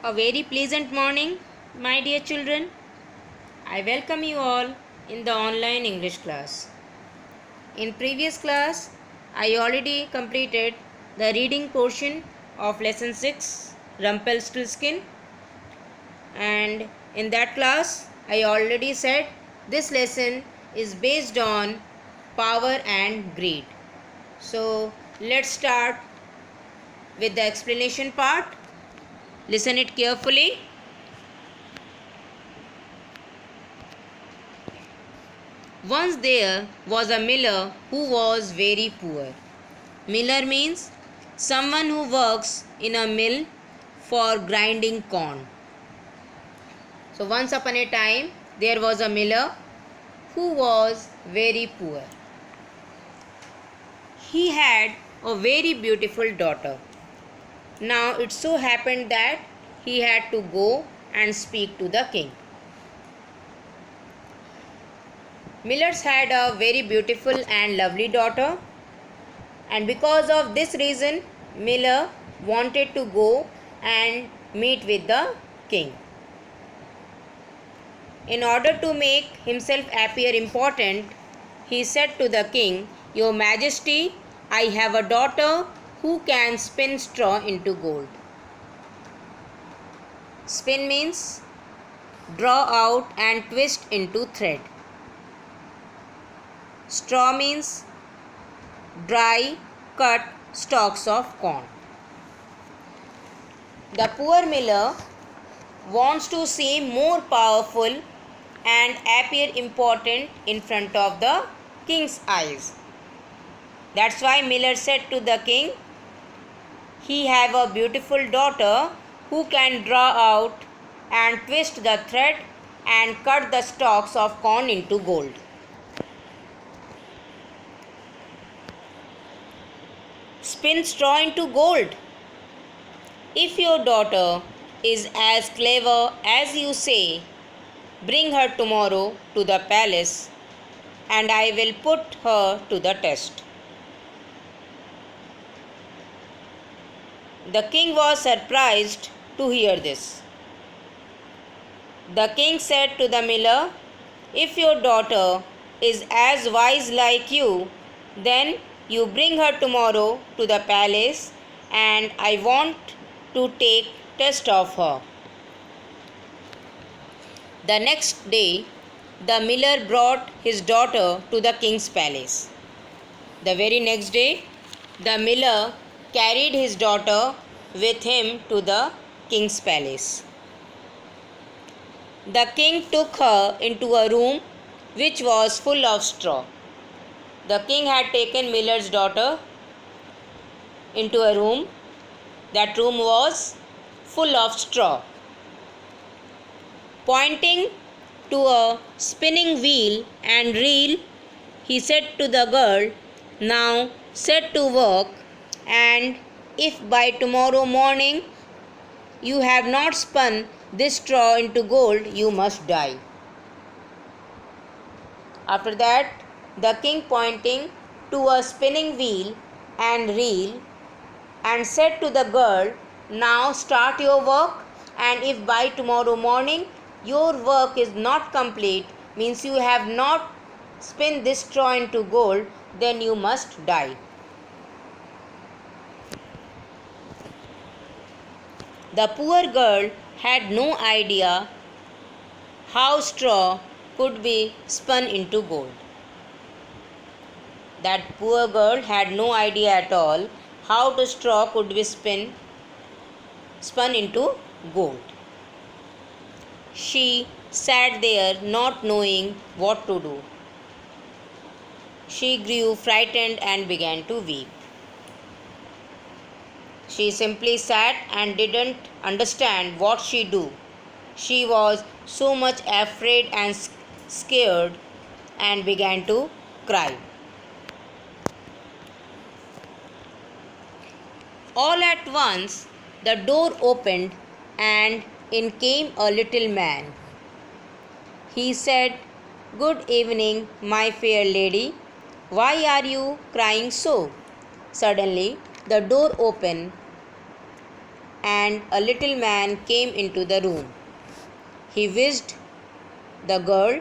A very pleasant morning, my dear children. I welcome you all in the online English class. In previous class, I already completed the reading portion of lesson 6, Rumpelstiltskin, and in that class, I already said this lesson is based on power and greed. So, let's start with the explanation part. Listen it carefully. Once there was a miller who was very poor. Miller means someone who works in a mill for grinding corn. So once upon a time there was a miller who was very poor. He had a very beautiful daughter. Now it so happened that he had to go and speak to the king. Millers had a very beautiful and lovely daughter, and because of this reason Miller wanted to go and meet with the king. In order to make himself appear important, he said to the king, "Your Majesty, I have a daughter who can spin straw into gold." Spin means draw out and twist into thread. Straw means dry, cut stalks of corn. The poor miller wants to seem more powerful and appear important in front of the king's eyes. That's why Miller said to the king, he have a beautiful daughter who can draw out and twist the thread and cut the stalks of corn into gold. Spin straw into gold. If your daughter is as clever as you say, bring her tomorrow to the palace and I will put her to the test. The king was surprised to hear this. The king said to the miller, "If your daughter is as wise like you, then you bring her tomorrow to the palace and I want to take test of her." The next day, the miller brought his daughter to the king's palace. The very next day, the miller carried his daughter with him to the king's palace. The king took her into a room which was full of straw. The king had taken Miller's daughter into a room. That room was full of straw. Pointing to a spinning wheel and reel, he said to the girl, "Now set to work, and if by tomorrow morning you have not spun this straw into gold, you must die." After that, the king, pointing to a spinning wheel and reel, and said to the girl, "Now start your work, and if by tomorrow morning your work is not complete, means you have not spin this straw into gold, then you must die." The poor girl had no idea how straw could be spun into gold. That poor girl had no idea at all how the straw could be spun into gold. She sat there not knowing what to do. She grew frightened and began to weep. She simply sat and didn't understand what she do. She was so much afraid and scared and began to cry. All at once the door opened and in came a little man. He said, "Good evening, my fair lady. Why are you crying so?" Suddenly the door opened and a little man came into the room. He wished the girl,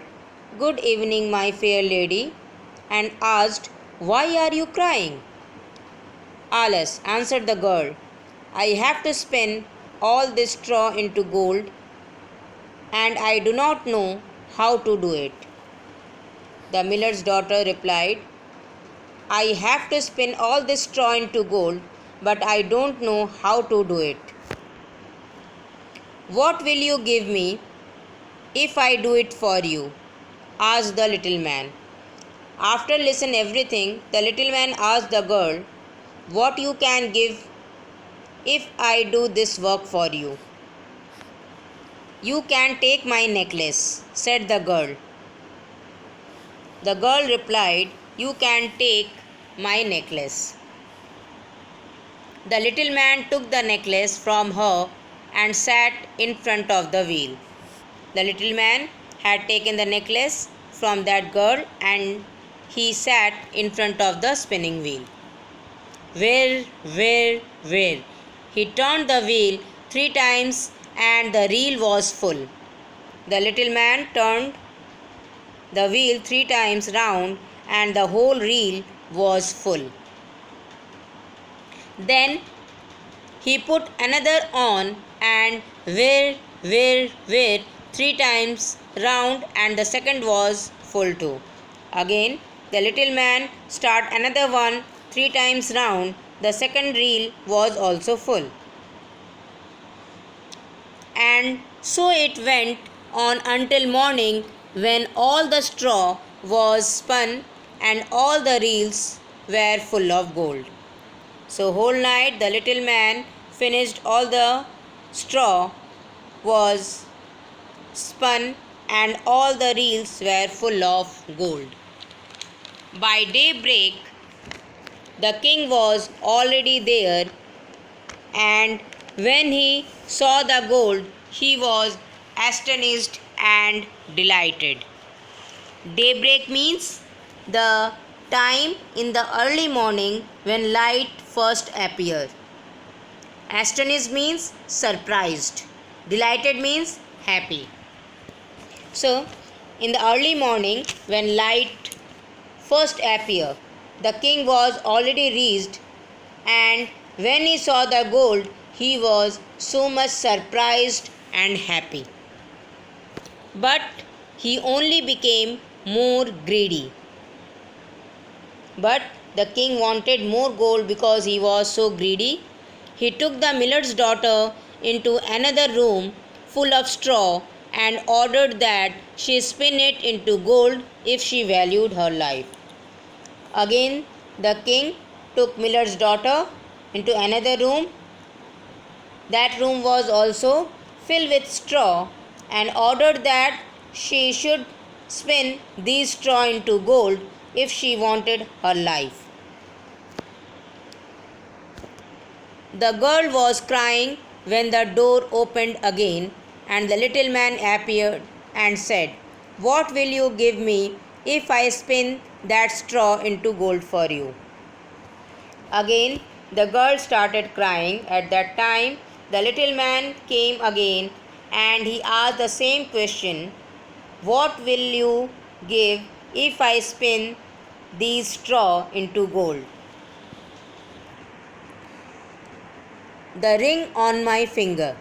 "Good evening, my fair lady," and asked, "Why are you crying?" "Alas," answered the girl, "I have to spin all this straw into gold, and I do not know how to do it." The miller's daughter replied, "I have to spin all this straw into gold, but I don't know how to do it." "What will you give me if I do it for you?" asked the little man. After listening everything, the little man asked the girl, "What you can give if I do this work for you?" "You can take my necklace," said the girl. The girl replied, "You can take my necklace." The little man took the necklace from her and sat in front of the wheel. The little man had taken the necklace from that girl and he sat in front of the spinning wheel. Whir, whir, whir. He turned the wheel 3 times and the reel was full. The little man turned the wheel 3 times round and the whole reel was full. Then he put another on and whir, whir, whir 3 times round and the second was full too. Again the little man started another one 3 times round. The second reel was also full. And so it went on until morning, when all the straw was spun and all the reels were full of gold. So whole night the little man finished all the straw was spun and all the reels were full of gold. By daybreak the king was already there, and when he saw the gold he was astonished and delighted. Daybreak means the time in the early morning when light first appears. Astonished means surprised. Delighted means happy. So, in the early morning when light first appeared, the king was already reached, and when he saw the gold, he was so much surprised and happy. But he only became more greedy. But the king wanted more gold because he was so greedy. He took the miller's daughter into another room full of straw and ordered that she spin it into gold if she valued her life. Again, the king took miller's daughter into another room. That room was also filled with straw and ordered that she should spin these straw into gold if she wanted her life. The girl was crying when the door opened again and the little man appeared and said, "What will you give me if I spin that straw into gold for you?" Again the girl started crying. At that time the little man came again and he asked the same question, "What will you give if I spin these straw into gold?" "The ring on my finger,"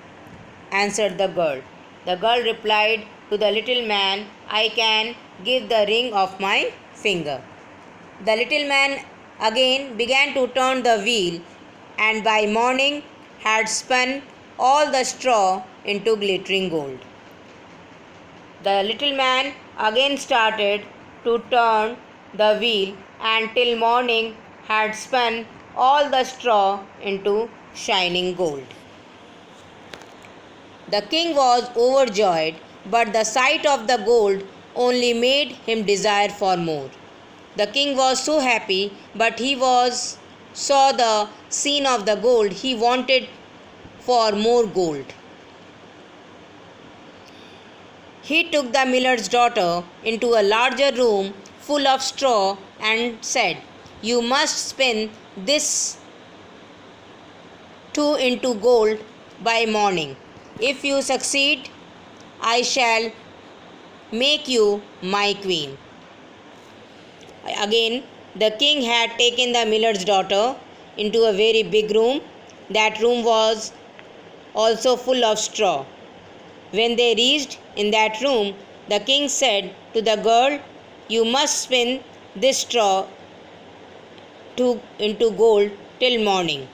answered the girl. The girl replied to the little man, "I can give the ring of my finger." The little man again began to turn the wheel and by morning had spun all the straw into glittering gold. The little man again started to turn the wheel and till morning had spun all the straw into shining gold. The king was overjoyed, but the sight of the gold only made him desire for more. The king was so happy, but he saw the scene of the gold. He wanted for more gold. He took the miller's daughter into a larger room full of straw and said, "You must spin this too into gold by morning. If you succeed, I shall make you my queen. Again, the king had taken the miller's daughter into a very big room. That room was also full of straw. When they reached in that room, the king said to the girl, "You must spin this straw into gold till morning.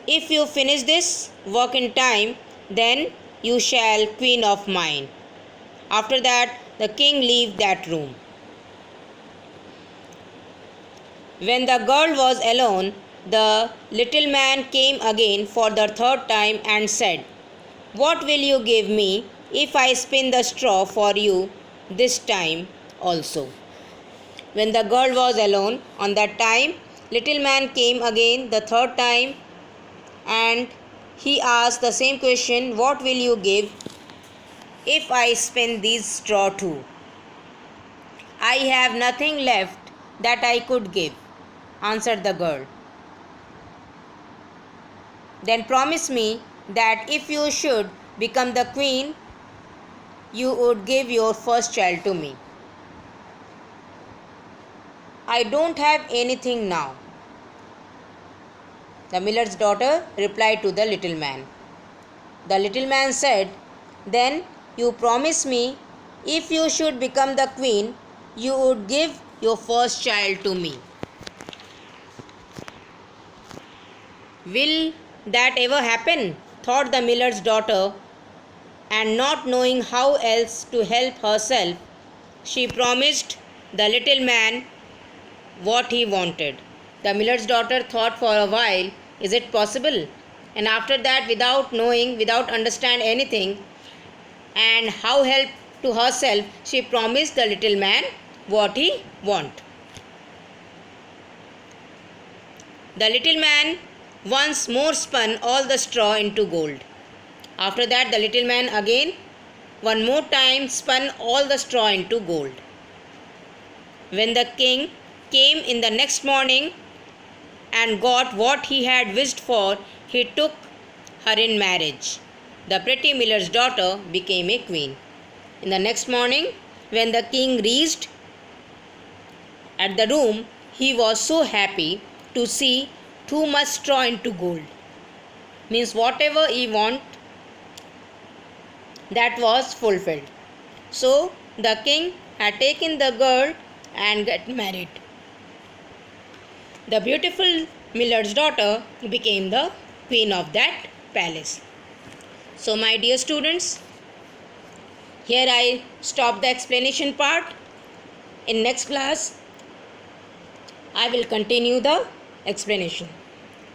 If you finish this work in time, then you shall queen of mine." After that, the king left that room. When the girl was alone, the little man came again for the third time and said, "What will you give me if I spin the straw for you this time also?" When the girl was alone, on that time, little man came again the third time and he asked the same question, "What will you give if I spin these straw too?" "I have nothing left that I could give," answered the girl. "Then promise me that if you should become the queen, you would give your first child to me." "I don't have anything now," the miller's daughter replied to the little man. The little man said, "Then you promise me if you should become the queen, you would give your first child to me." "Will that ever happen?" thought the miller's daughter, and not knowing how else to help herself, she promised the little man what he wanted. The miller's daughter thought for a while, "Is it possible?" And after that, without knowing, without understand anything, and how help to herself, she promised the little man what he want. The little man once more spun all the straw into gold. After that, the little man again one more time spun all the straw into gold. When the king came in the next morning and got what he had wished for, he took her in marriage. The pretty miller's daughter became a queen. In the next morning, when the king reached at the room, he was so happy to see too much straw into gold. Means whatever he want, that was fulfilled. So the king had taken the girl and got married. The beautiful miller's daughter became the queen of that palace. So my dear students, here I stop the explanation part. In next class, I will continue the explanation.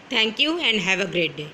Thank you and have a great day.